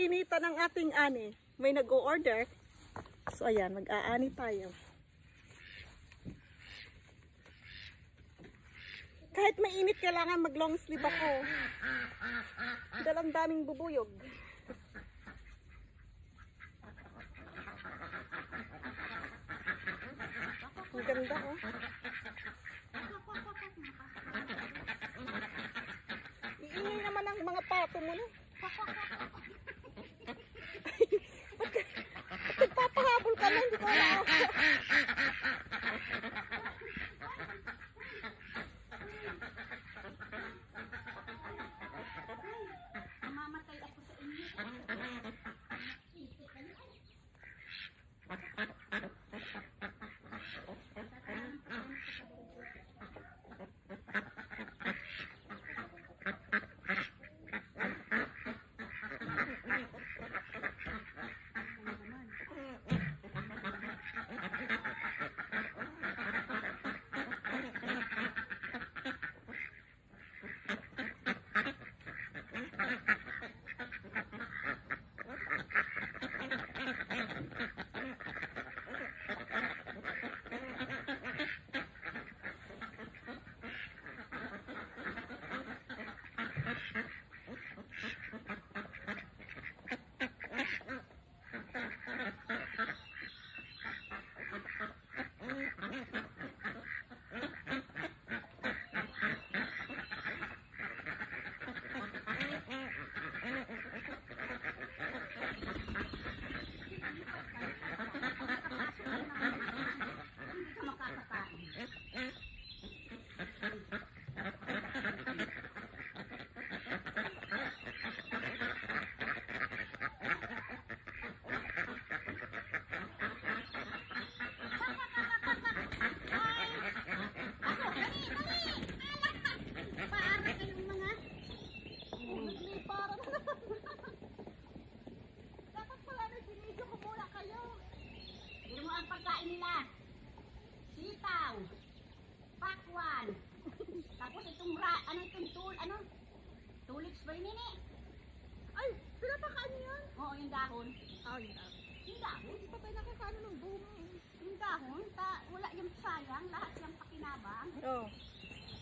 initan ng ating ani. May nag-o-order. So ayan, mag-aani tayo. Kahit mainit, kailangan mag-long sleeve ako. Dahil ang daming bubuyog. Ang ganda, oh. Iingay naman ang mga pato mo, no? Ba't nagpapahabol ka na? Hindi ko alam. Mamamatay ako sa inyo. Ang pagkain nila, sitaw, pakwan, tapos itong tulips ba yun nini? Ay, pinapakaan yun? Oo, yung dahon. Oh, yung dahon. Yung dahon? Hindi pa tayo nakakaano ng bunga. Yung dahon, wala yung sayang, lahat yung pakinabang. Oo.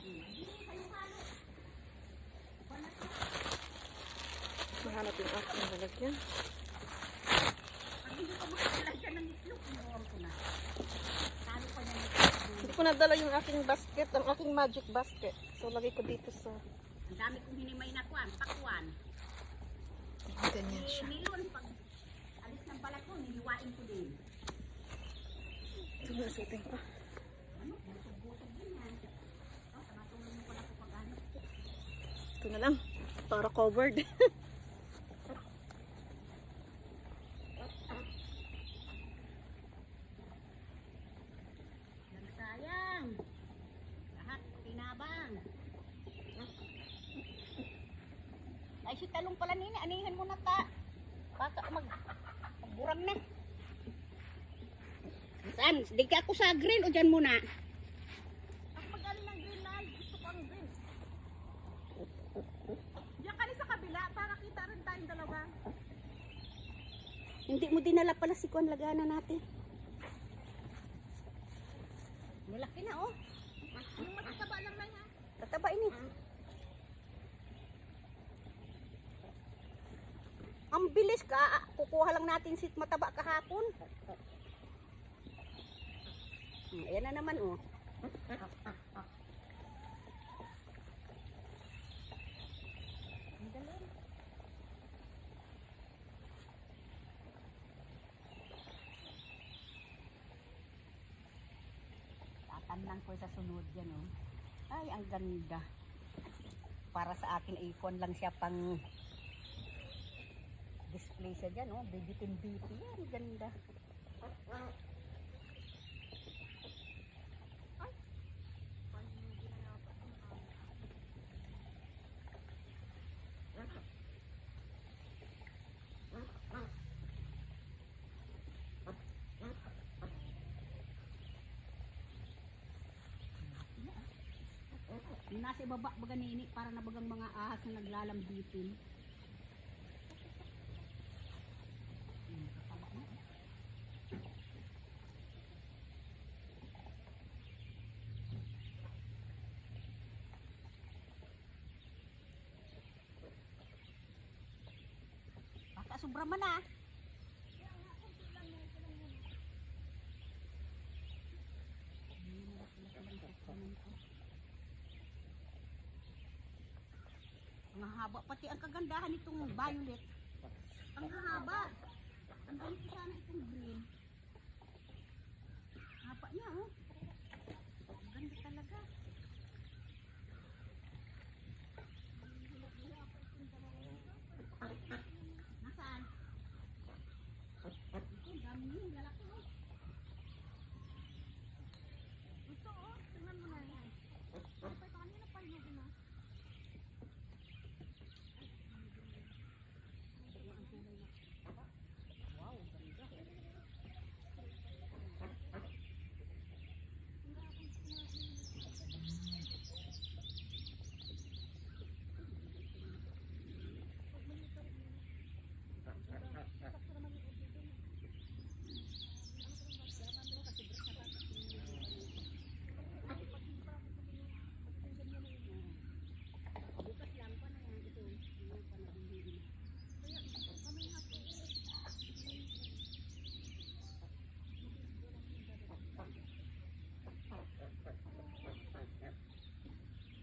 Hindi kayo halo. Mahanap yung aking lalagyan. Pag hindi ko makakalagyan ng itlog, inuwan ko na. Talo pa niya ng Hindi ko nadala yung aking basket, ang aking magic basket. So, lagay ko dito sa... Ang dami kong hinimay na pakwan. Ganyan siya. Milon, pag alis ng balat ko, niliwain ko din. Ito na, sutin ko. Ano? Busog-busog din yan. Tumatulong mo pala ko pag ano. Ito na lang, para covered. Sayang. Lahat pinabang. Ay, si talong pala nini, anihin mo na ta. Baka magburang na. Saan? Di ka ako sa green o dyan muna? Ako magaling ng green na, gusto ko ang green. Diyan ka sa kabila, para kita rin tayong dalawa. Hindi mo dinala pala si Kuan lagana natin. Malaki na oh. Yung matataba lang na yan. Tataba ini. Ang bilis ka. Kukuha lang natin si mataba kahapon. Ayan na naman oh. Tatanlang ko sa sunod yan oh. Ay, ang ganda. Para sa akin ikon lang siya pang display siya dyan oh. Bibitin biti yan. Ganda. Nasa ibaba baga nini para nabagang mga ahas na naglalambitin. sobra man ah. Ang haba, pati ang kagandahan nitong violet. Ang haba. Ang ganito sana itong green. Haba niya oh. Ang ganda talaga. Nasaan? Ito, dami niya, lalaki oh. Ito oh, tingnan mo na yan. Ito, kanina pa yun na. Wow, ganda.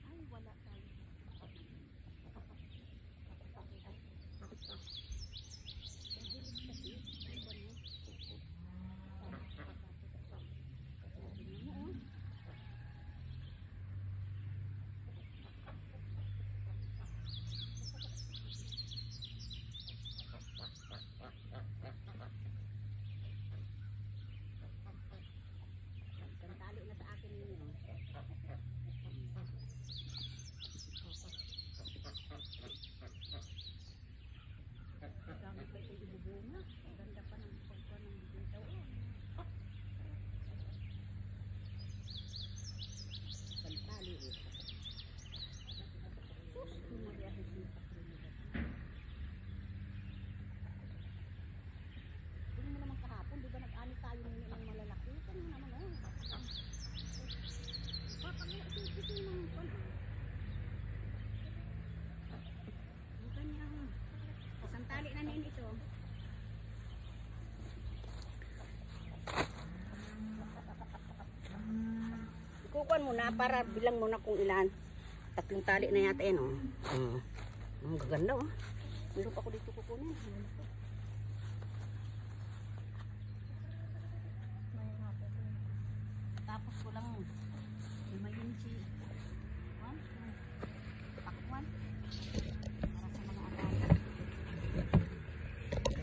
Ay, wala tayo. Tali na sa akin ninyo. Dami pa itong ibubunga. Ang ganda pa ng pagka ng bitaw. Santali eh. Tingnan mo naman kahapon, di ba nag-ani tayo ng malalaki? Tingnan naman oh. Ito ng kwan. Ang kanyang santali na nin ito. Ikukuhan mo na para bilang mo na kung ilan. 3 tali na yata yan oh. Ang gaganda oh. Meron pa ko dito kukunin. Tapos ko lang himayin si takwan para sa mga alaga.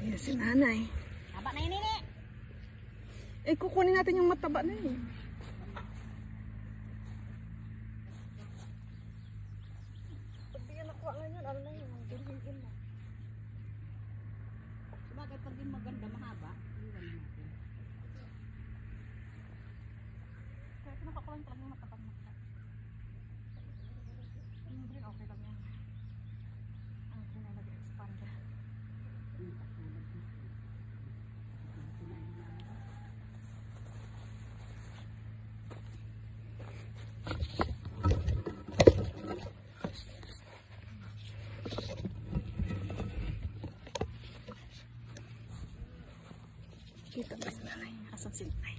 Ayan si nanay. Taba na yun nini. Eh, kukunin natin yung mataba na yun. Pag di yan nakuha ngayon, ano na yun? Bilhin na. Sabagay pag yung maganda mahaba, iwan na natin. Kaya pinakakulang talaga yung matabang mataba. Yung green, okay lang yan. Ang green ay nag-expand. Yung katulad na. Kita ba si nanay? Asan si nanay?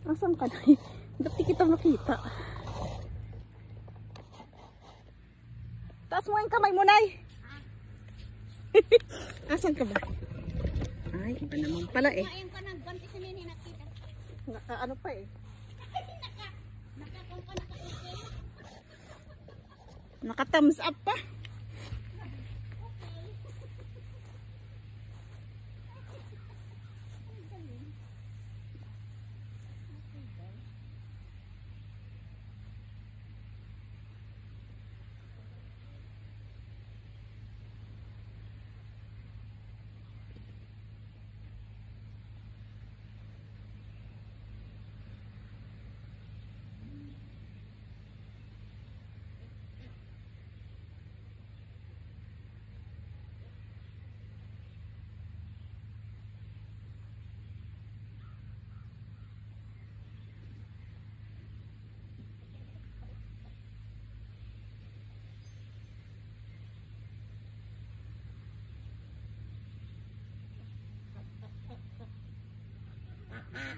Asan ka nanay? Ba't di kita makita? Taas mo yung kamay mo, nay! Asan ka ba? Ay, iba naman pala eh. Ngayon ka nang ganti si nini nakita. Ano pa eh? Nakakong ka naka-okay. Naka-thumbs up pa.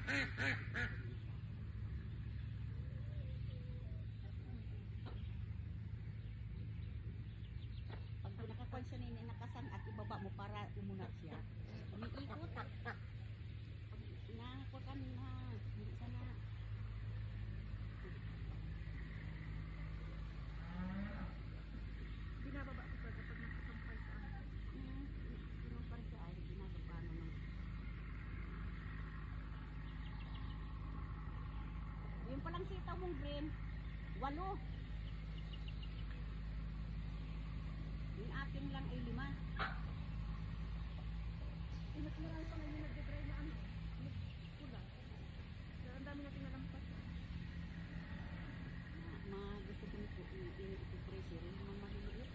Pag pinakakuan siya na inakasan at ibaba mo para umunat siya. Umiikot. Nakakuan na. Hindi sana. Binababa ko pa kapag nakasampay sa akin. Pinupan siya ay ginagawa naman. Yung palang sitaw mong green, 8. Yung akin lang ay 5. Mas marami pa ngayon nag-dry na ano. Pula. Kaya ang dami natin nalampas. Gusto ko nito i-pressure yung mga maliliit.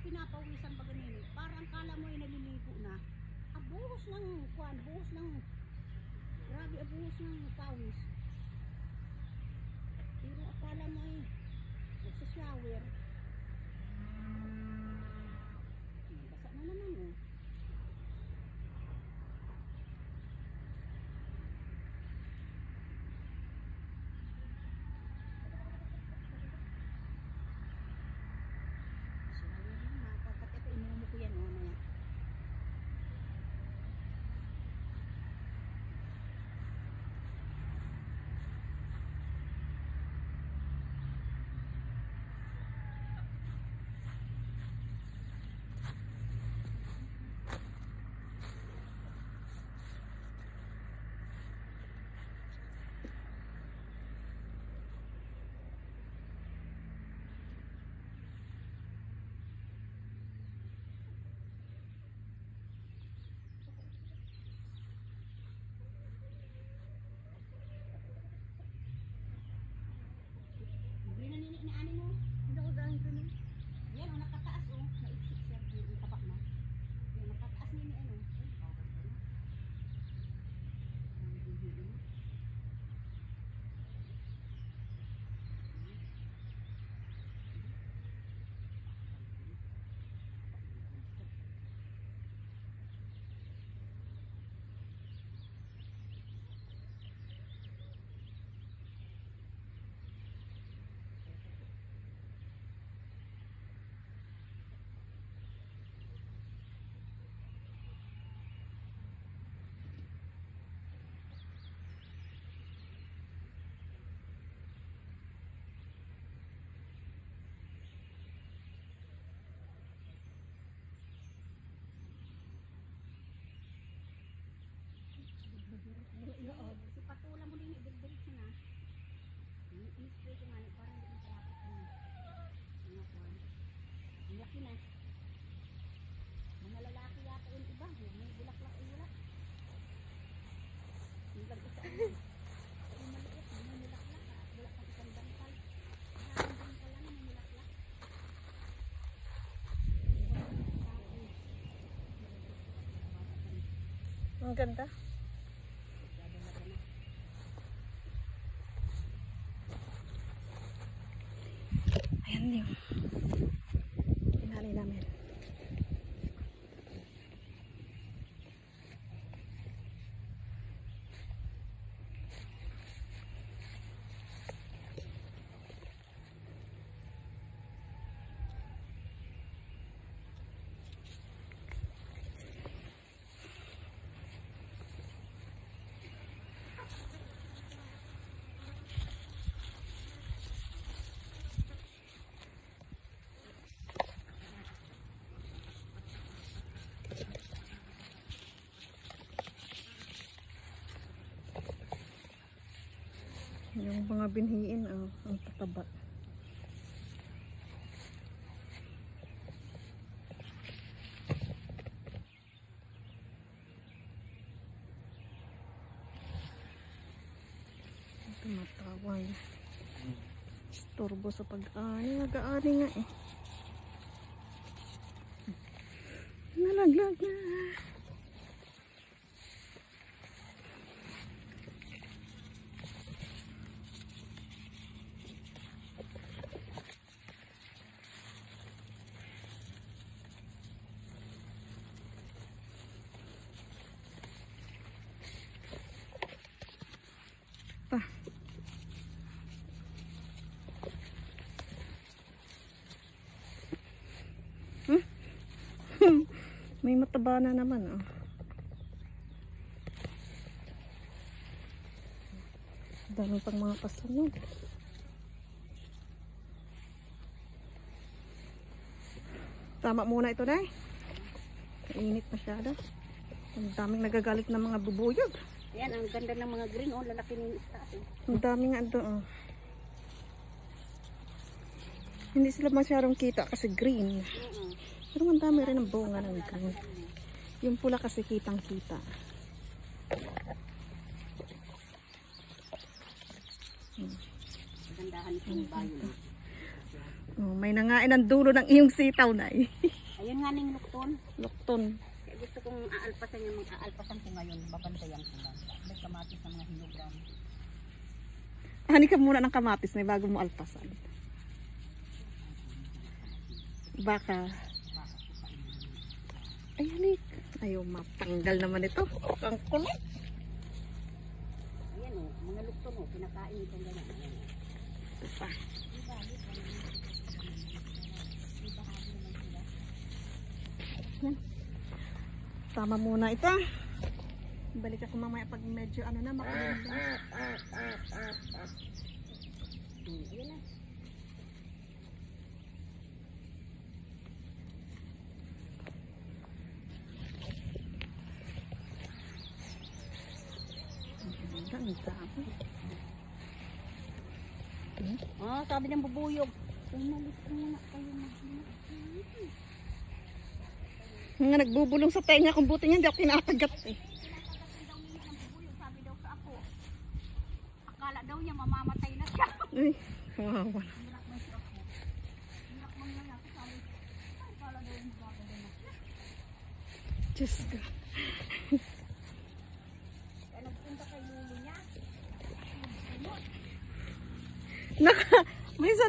Pinapawisan ba ganun eh. Parang kala mo ay naliligo na. Abuhos ng kuan, buhos ng grabe, abuhos ng pawis. Pero akala mo ay nagsashower. Basa na naman oh. Si patula mo din i-diretso na. I-spray ko nga parang hindi ko malapit na. Mga kuwan. Ang laki na. Mga lalaki yata yung iba. May bulaklak o wala. Yung isa yung maliit. May bulaklak. Wala kang isang bantal. Maraming bantal lang may bulaklak. Ang ganda. Ayan yung pinali namin. Yung mga binhiin, oh, ang tataba. Tumataway. Istorbo sa pag-ani. Nag-aani nga eh. Nalaglag na. Pa. May mataba na naman, oh. Dami pang mga pasunod. Tama muna ito, Nay. Mainit masyado. Ang daming nagagalit ng mga bubuyog. Yan, ang ganda ng mga green, oh, lalaki ng isda. Ang dami nga doon, oh. Hindi sila masyadong kita kasi green. Pero ang dami rin ng bunga ng green. Yung pula kasi kitang-kita. Magandahan itong bayo. Oh, may nangain ang dulo ng iyong sitaw, Nay. Ayun nga ning lukton. Lukton. Kaya gusto kong aalpasan yung mga aalpasan ko ngayon. Babantayan ko lang. May kamatis ng mga hinugram. Hani ka muna ng kamatis na bago mo alpasan. Baka. Ay, hanik. Ayaw, matanggal naman ito. Ang kulit. Ayan o, mga lukton o, pinakain itong ganyan. Ito pa. Yan. Tama muna ito. Balik ako mamaya pag medyo ano na, makulit na. Ayan na. Ang dami. Ah, sabi ng bubuyog. Umalis muna kayo Nga nagbubulong sa tenga kung buti niya hindi ako kinakagat eh. Sabi daw sa ako. Akala daw niya mamamatay na siya. Ay, kawawa. Diyos ko. Minsan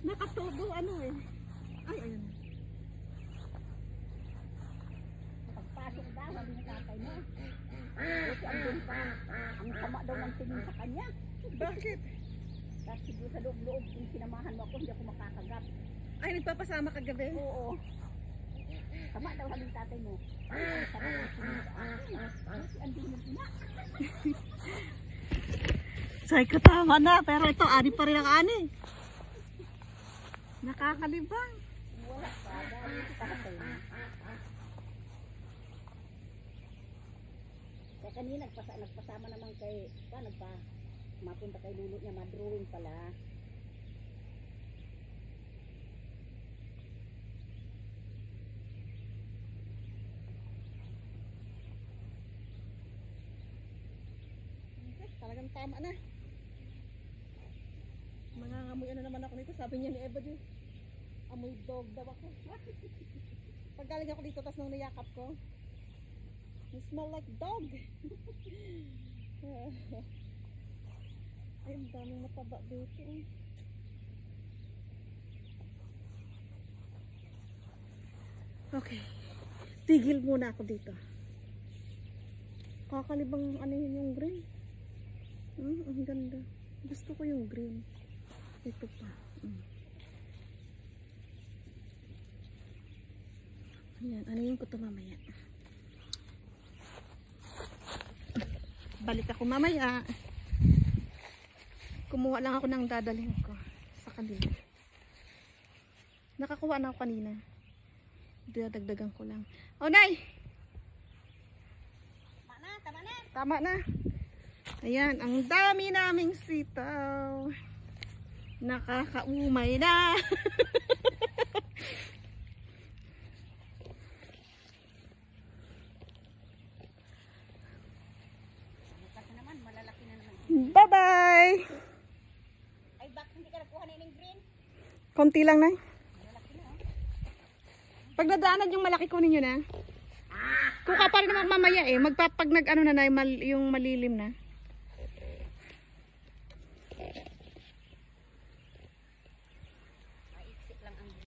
nakatubo ano eh. Ay, ayun. Pagpasok daw, sabi ng tatay mo. Kasi andun pa, ang sama daw ng tingin sa kanya. Bakit? Tapos siguro sa loob-loob, kung sinamahan mo ako, hindi ako makakagat. Ay, nagpapasama kagabi? Oo. Sama daw sabi ng tatay mo. Ay, ang sarap ng tingin sa akin. Kasi andun yung ina. Say ko tama na, pero ito, ani pa rin ang ani. Nakakalibang. Wala pa, dahil ito tatay mo. Kaya kanina, nagpasama naman kay, mapunta kay lulo niya, madrawing pala. Talagang tama na. Mangangamoy ano naman ako nito. Sabi niya ni Eva Ju, amoy dog daw ako. Pag galing ako dito, tapos nung niyakap ko, you smell like dog. Ay, ang daming mataba dito. Okay. Tigil muna ako dito. Kakalibang ano yun yung green. Ang ganda. Gusto ko yung green. Ito pa. Ayan, ano yung kuto mamaya. Balik ako mamaya. Kumuha lang ako ng dadalhin ko sa kanila. Nakakuha na ako kanina. Dadagdagan ko lang. Oh, Nay! Tama na, tama na. Tama na. Ayan, ang dami naming sitaw. Nakakaumay na. Bukas na naman, malalaki na naman. Bye-bye! Ay, bak, hindi ka nakuha na yung green? Konti lang na. Malalaki na, oh. Pag nadaanan yung malaki kunin nyo na. Kuka pa rin naman mamaya eh. Pag nag ano na yung malilim na.